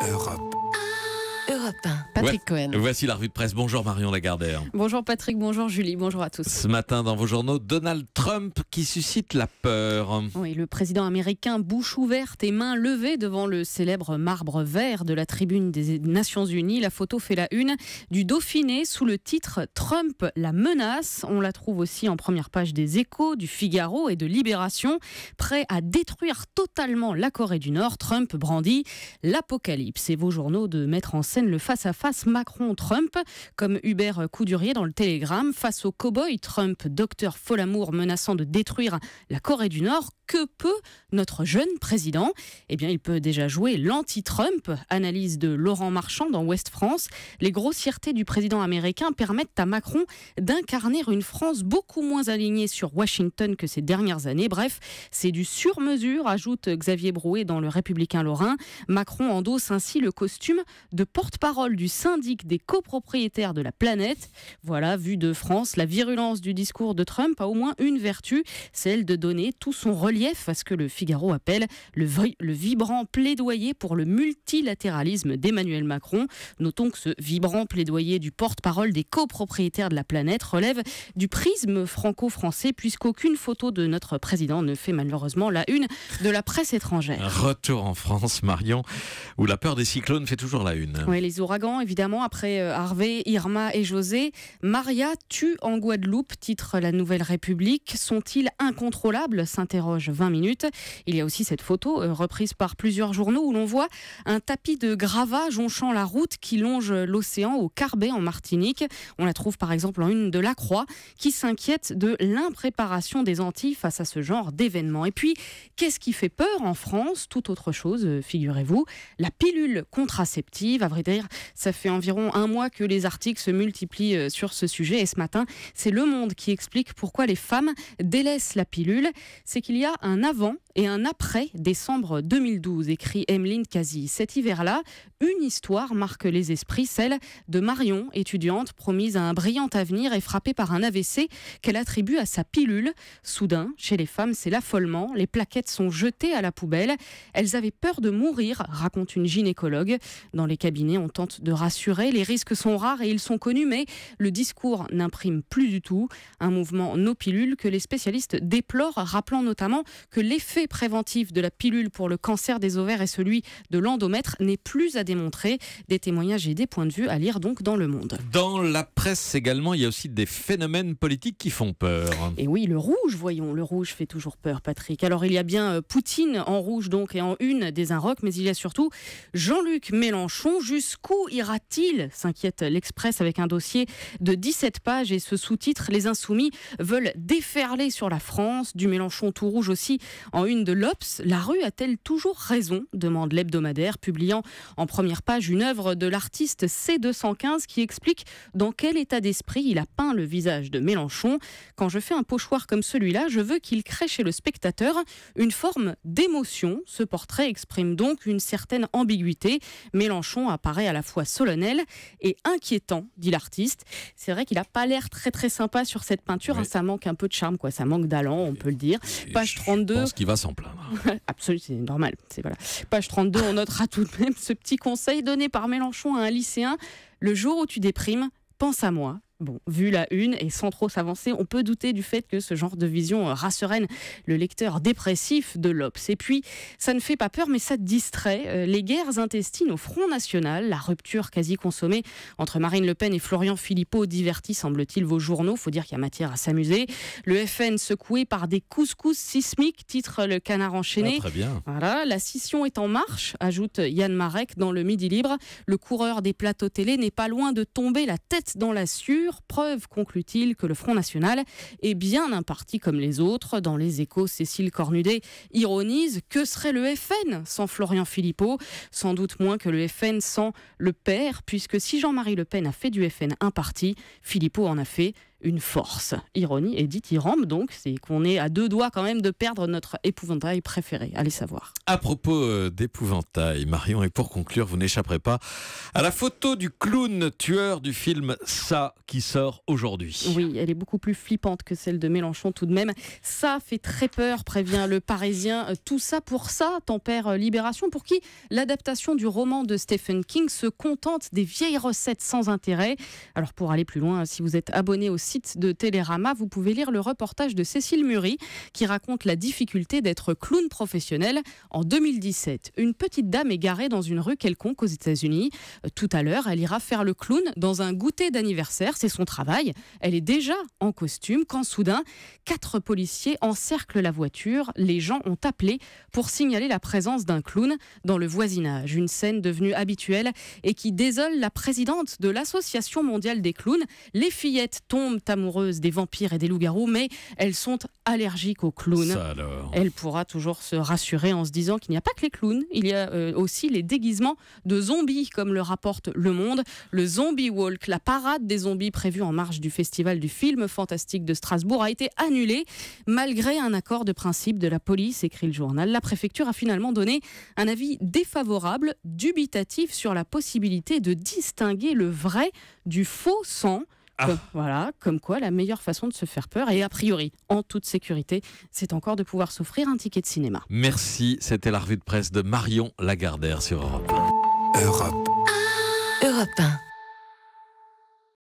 Europe. Europe 1, Patrick Cohen. Voici la revue de presse. Bonjour Marion Lagardère. Bonjour Patrick, bonjour Julie, bonjour à tous. Ce matin dans vos journaux, Donald Trump qui suscite la peur. Oui, le président américain, bouche ouverte et main levée devant le célèbre marbre vert de la tribune des Nations Unies. La photo fait la une du Dauphiné sous le titre « Trump, la menace ». On la trouve aussi en première page des Échos, du Figaro et de Libération. Prêt à détruire totalement la Corée du Nord, Trump brandit l'apocalypse. Et vos journaux de mettre en scène le face-à-face Macron-Trump, comme Hubert Coudurier dans le Télégramme. Face au cow-boy Trump, docteur Folamour menaçant de détruire la Corée du Nord, que peut notre jeune président ? Eh bien, il peut déjà jouer l'anti-Trump. Analyse de Laurent Marchand dans Ouest France. Les grossièretés du président américain permettent à Macron d'incarner une France beaucoup moins alignée sur Washington que ces dernières années. Bref, c'est du sur-mesure, ajoute Xavier Brouet dans Le Républicain Lorrain. Macron endosse ainsi le costume de porte-parole du syndic des copropriétaires de la planète. Voilà, vue de France, la virulence du discours de Trump a au moins une vertu, celle de donner tout son relief à ce que le Figaro appelle le vibrant plaidoyer pour le multilatéralisme d'Emmanuel Macron. Notons que ce vibrant plaidoyer du porte-parole des copropriétaires de la planète relève du prisme franco-français, puisqu'aucune photo de notre président ne fait malheureusement la une de la presse étrangère. Retour en France, Marion, où la peur des cyclones fait toujours la une. Oui, les ouragans, évidemment, après Harvey, Irma et José. Maria tue en Guadeloupe, titre La Nouvelle République. Sont-ils incontrôlables ? S'interroge 20 minutes. Il y a aussi cette photo reprise par plusieurs journaux où l'on voit un tapis de gravats jonchant la route qui longe l'océan au Carbet en Martinique. On la trouve par exemple en une de La Croix qui s'inquiète de l'impréparation des Antilles face à ce genre d'événements. Et puis, qu'est-ce qui fait peur en France ? Tout autre chose, figurez-vous, la pilule contraceptive. À vrai dire, ça fait environ un mois que les articles se multiplient sur ce sujet. Et ce matin, c'est Le Monde qui explique pourquoi les femmes délaissent la pilule. C'est qu'il y a un avant et un après décembre 2012, écrit Emeline Kazi. Cet hiver-là, une histoire marque les esprits, celle de Marion, étudiante promise à un brillant avenir et frappée par un AVC qu'elle attribue à sa pilule. Soudain, chez les femmes, c'est l'affolement. Les plaquettes sont jetées à la poubelle. Elles avaient peur de mourir, raconte une gynécologue. Dans les cabinets, on tente de rassurer. Les risques sont rares et ils sont connus, mais le discours n'imprime plus du tout. Un mouvement no pilule que les spécialistes déplorent, rappelant notamment que l'effet préventif de la pilule pour le cancer des ovaires et celui de l'endomètre n'est plus à démontrer. Des témoignages et des points de vue à lire donc dans Le Monde. Dans la presse également, il y a aussi des phénomènes politiques qui font peur. Et oui, le rouge, voyons, le rouge fait toujours peur, Patrick. Alors il y a bien Poutine en rouge donc et en une des Inrocks, mais il y a surtout Jean-Luc Mélenchon. Jusqu'où ira-t-il ? S'inquiète l'Express avec un dossier de 17 pages et ce sous-titre « Les Insoumis veulent déferler sur la France ». Du Mélenchon tout rouge aussi en une de l'Obs. La rue a-t-elle toujours raison ? Demande l'hebdomadaire, publiant en première page une œuvre de l'artiste C215 qui explique dans quel état d'esprit il a peint le visage de Mélenchon. Quand je fais un pochoir comme celui-là, je veux qu'il crée chez le spectateur une forme d'émotion. Ce portrait exprime donc une certaine ambiguïté. Mélenchon apparaît à la fois solennel et inquiétant, dit l'artiste. C'est vrai qu'il n'a pas l'air très très sympa sur cette peinture. Oui. Ça manque un peu de charme, quoi. Ça manque d'allant, on peut le dire. Page 32. Je pense qu'il va s'en plaindre. Absolument, c'est normal. Voilà. Page 32, on notera tout de même ce petit conseil donné par Mélenchon à un lycéen. Le jour où tu déprimes, pense à moi. Bon, vu la une et sans trop s'avancer, on peut douter du fait que ce genre de vision rassereine le lecteur dépressif de l'Obs. Et puis, ça ne fait pas peur, mais ça distrait. Les guerres intestines au Front National, la rupture quasi consommée entre Marine Le Pen et Florian Philippot divertit, semble-t-il, vos journaux. Faut dire qu'il y a matière à s'amuser. Le FN secoué par des couscous sismiques, titre Le Canard enchaîné. Ah, très bien. Voilà, la scission est en marche, ajoute Yann Marek dans le Midi Libre. Le coureur des plateaux télé n'est pas loin de tomber la tête dans la sciure. Preuve, conclut-il, que le Front National est bien un parti comme les autres. Dans les Échos, Cécile Cornudet ironise « Que serait le FN sans Florian Philippot ?» Sans doute moins que le FN sans le père, puisque si Jean-Marie Le Pen a fait du FN un parti, Philippot en a fait une force. Ironie et dithyrambe donc, c'est qu'on est à 2 doigts quand même de perdre notre épouvantail préféré. Allez savoir. À propos d'épouvantail, Marion, et pour conclure, vous n'échapperez pas à la photo du clown tueur du film Ça qui sort aujourd'hui. Oui, elle est beaucoup plus flippante que celle de Mélenchon tout de même. Ça fait très peur, prévient le Parisien. Tout ça pour ça, tempère Libération, pour qui l'adaptation du roman de Stephen King se contente des vieilles recettes sans intérêt. Alors pour aller plus loin, si vous êtes abonné au site de Télérama, vous pouvez lire le reportage de Cécile Muri qui raconte la difficulté d'être clown professionnel. En 2017, une petite dame est garée dans une rue quelconque aux États-Unis. Tout à l'heure, elle ira faire le clown dans un goûter d'anniversaire, c'est son travail. Elle est déjà en costume quand soudain, 4 policiers encerclent la voiture. Les gens ont appelé pour signaler la présence d'un clown dans le voisinage. Une scène devenue habituelle et qui désole la présidente de l'Association mondiale des clowns. Les fillettes tombent amoureuses des vampires et des loups-garous, mais elles sont allergiques aux clowns. Ça alors. Elle pourra toujours se rassurer en se disant qu'il n'y a pas que les clowns, il y a aussi les déguisements de zombies, comme le rapporte Le Monde. Le Zombie Walk, la parade des zombies prévue en marge du festival du film fantastique de Strasbourg, a été annulée malgré un accord de principe de la police, écrit le journal. La préfecture a finalement donné un avis défavorable, dubitatif sur la possibilité de distinguer le vrai du faux sang. Voilà, comme quoi la meilleure façon de se faire peur, et a priori en toute sécurité, c'est encore de pouvoir s'offrir un ticket de cinéma. Merci, c'était la revue de presse de Marion Lagardère sur Europe 1. Europe 1.